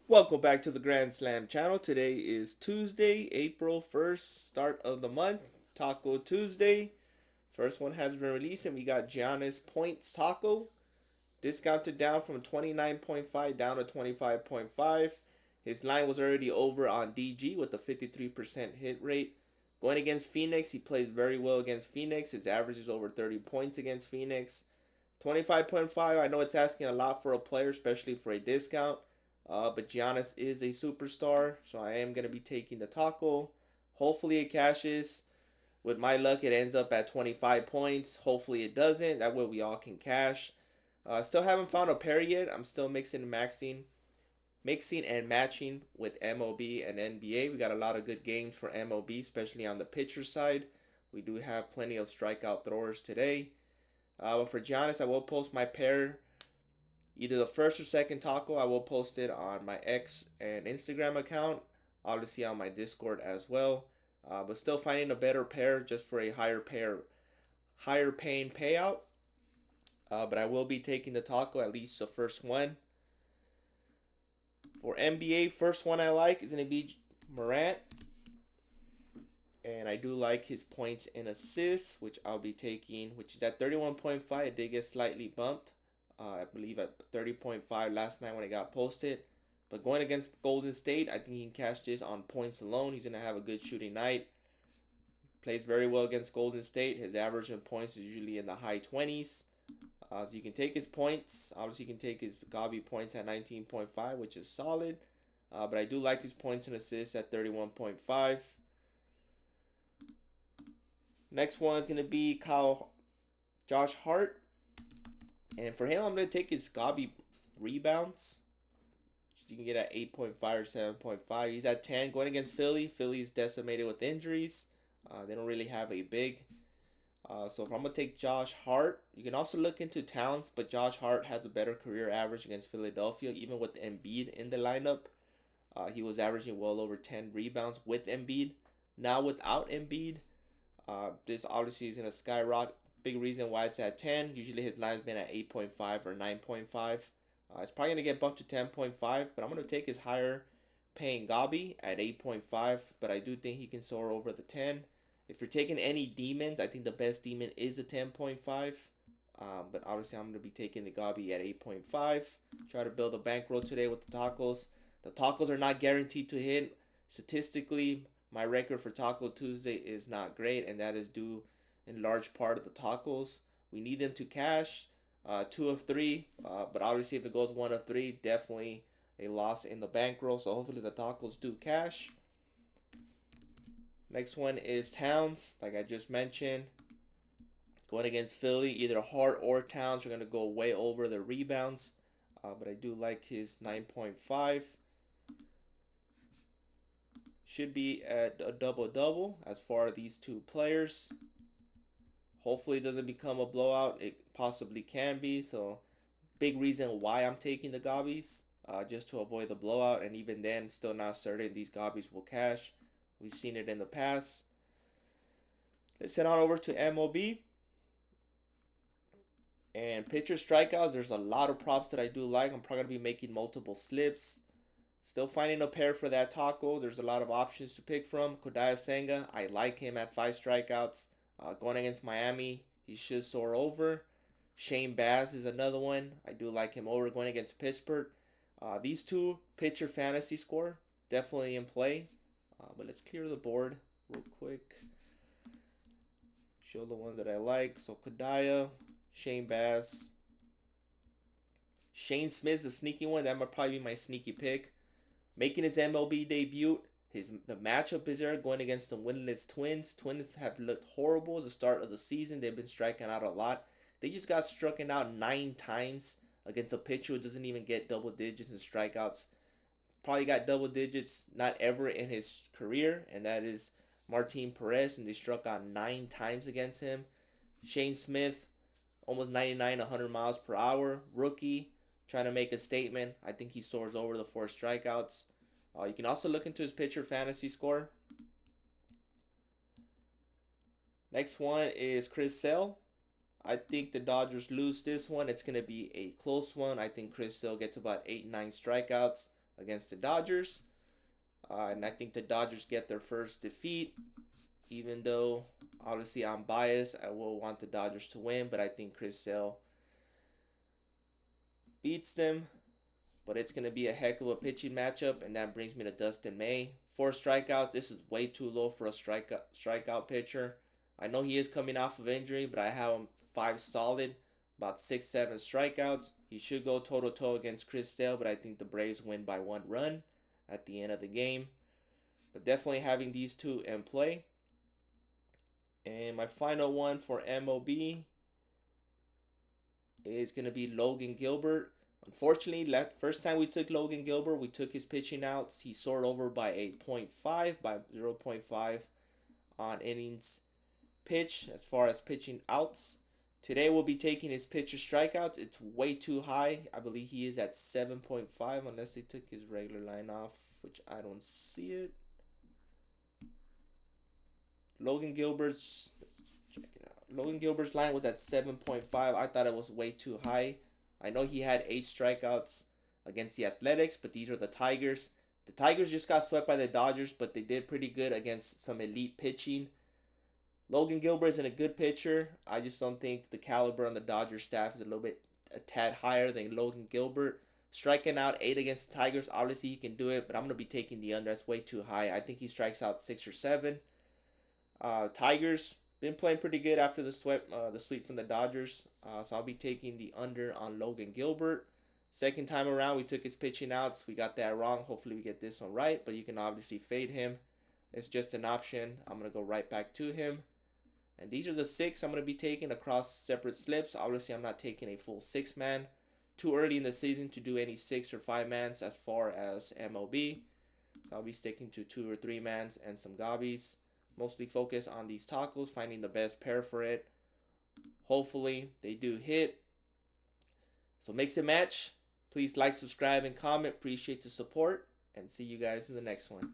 Welcome back to the Grand Slam channel. Today is Tuesday, April 1st, start of the month, Taco Tuesday. First one has been released, and we got Giannis Points Taco. Discounted down from 29.5 down to 25.5. His line was already over on DG with a 53% hit rate. Going against Phoenix, he plays very well against Phoenix. His average is over 30 points against Phoenix. 25.5, I know it's asking a lot for a player, especially for a discount. But Giannis is a superstar, so I am going to be taking the taco. Hopefully it cashes. With my luck, it ends up at 25 points. Hopefully it doesn't. That way we all can cash. Still haven't found a pair yet. I'm still mixing and matching with MLB and NBA. We got a lot of good games for MLB, especially on the pitcher side. We do have plenty of strikeout throwers today. But for Giannis, I will post my pair, either the first or second taco. I will post it on my X and Instagram account, obviously on my Discord as well. But still finding a better pair just for a higher paying payout. But I will be taking the taco, at least the first one. For NBA, first one I like is going to be Morant. And I do like his points and assists, which I'll be taking, which is at 31.5. It did get slightly bumped. I believe at 30.5 last night when it got posted. But going against Golden State, I think he can cash this on points alone. He's going to have a good shooting night. Plays very well against Golden State. His average in points is usually in the high 20s. So you can take his points. Obviously, you can take his Gabi points at 19.5, which is solid. But I do like his points and assists at 31.5. Next one is going to be Josh Hart. And for him, I'm going to take his Gabi rebounds. You can get at 8.5 or 7.5. He's at 10 going against Philly. Philly's decimated with injuries. They don't really have a big. So if I'm going to take Josh Hart, you can also look into Towns, but Josh Hart has a better career average against Philadelphia, even with Embiid in the lineup. He was averaging well over 10 rebounds with Embiid. Now without Embiid, this obviously is going to skyrocket. Big reason why it's at 10. Usually his line's been at 8.5 or 9.5. It's probably going to get bumped to 10.5, but I'm going to take his higher paying Gabi at 8.5, but I do think he can soar over the 10. If you're taking any demons, I think the best demon is a 10.5. But obviously, I'm going to be taking the Gabi at 8.5. Try to build a bankroll today with the tacos. The tacos are not guaranteed to hit. Statistically, my record for Taco Tuesday is not great, and that is due in large part of the tacos. We need them to cash. Two of three, but obviously if it goes one of three, definitely a loss in the bankroll. So hopefully the tacos do cash. Next one is Towns, like I just mentioned. Going against Philly, either Hart or Towns are going to go way over the rebounds. But I do like his 9.5. Should be at a double-double as far as these two players. Hopefully it doesn't become a blowout. It possibly can be. So big reason why I'm taking the Gobbies, just to avoid the blowout. And even then, still not certain these Gobbies will cash. We've seen it in the past. Let's head on over to MLB. And pitcher strikeouts, there's a lot of props that I do like. I'm probably going to be making multiple slips. Still finding a pair for that taco. There's a lot of options to pick from. Kodai Senga, I like him at 5 strikeouts. Going against Miami, he should soar over. Shane Baz is another one. I do like him over going against Pittsburgh. These two pitcher fantasy score definitely in play. But let's clear the board real quick. Show the one that I like. So Kodaya, Shane Baz. Shane Smith's a sneaky one. That might probably be my sneaky pick. Making his MLB debut. The matchup is there going against the winless Twins. Twins have looked horrible at the start of the season. They've been striking out a lot. They just got struck out 9 times against a pitcher who doesn't even get double digits in strikeouts. Probably got double digits not ever in his career, and that is Martin Perez, and they struck out 9 times against him. Shane Smith, almost 99, 100 miles per hour. Rookie, trying to make a statement. I think he soars over the 4 strikeouts. You can also look into his pitcher fantasy score. Next one is Chris Sale. I think the Dodgers lose this one. It's going to be a close one. I think Chris Sale gets about 8, 9 strikeouts. against the Dodgers. And I think the Dodgers get their first defeat. Even though obviously I'm biased, I will want the Dodgers to win, but I think Chris Sale beats them. But it's going to be a heck of a pitching matchup, and that brings me to Dustin May. 4 strikeouts. This is way too low for a strikeout pitcher. I know he is coming off of injury, but I have him 5 solid, about 6-7 strikeouts. He should go toe-to-toe against Chris Sale, but I think the Braves win by 1 run at the end of the game. But definitely having these two in play. And my final one for MLB is going to be Logan Gilbert. Unfortunately, first time we took Logan Gilbert, we took his pitching outs. He soared over by a 0.5, by 0.5 on innings pitch as far as pitching outs. Today we'll be taking his pitcher strikeouts. It's way too high. I believe he is at 7.5 unless they took his regular line off, which I don't see it. Logan Gilbert's check it out. Logan Gilbert's line was at 7.5. I thought it was way too high. I know he had 8 strikeouts against the Athletics, but these are the Tigers. The Tigers just got swept by the Dodgers, but they did pretty good against some elite pitching. Logan Gilbert isn't a good pitcher. I just don't think the caliber on the Dodgers staff is a tad higher than Logan Gilbert. Striking out 8 against the Tigers, obviously he can do it, but I'm going to be taking the under. That's way too high. I think he strikes out 6 or 7. Tigers been playing pretty good after the sweep from the Dodgers. So I'll be taking the under on Logan Gilbert. Second time around, we took his pitching outs. We got that wrong. Hopefully we get this one right, but you can obviously fade him. It's just an option. I'm going to go right back to him. And these are the 6 I'm going to be taking across separate slips. Obviously, I'm not taking a full 6-man. Too early in the season to do any 6 or 5-mans as far as MLB. So I'll be sticking to 2 or 3-mans and some gobbies. Mostly focus on these tacos, finding the best pair for it. Hopefully, they do hit. So mix and match. Please like, subscribe, and comment. Appreciate the support. And see you guys in the next one.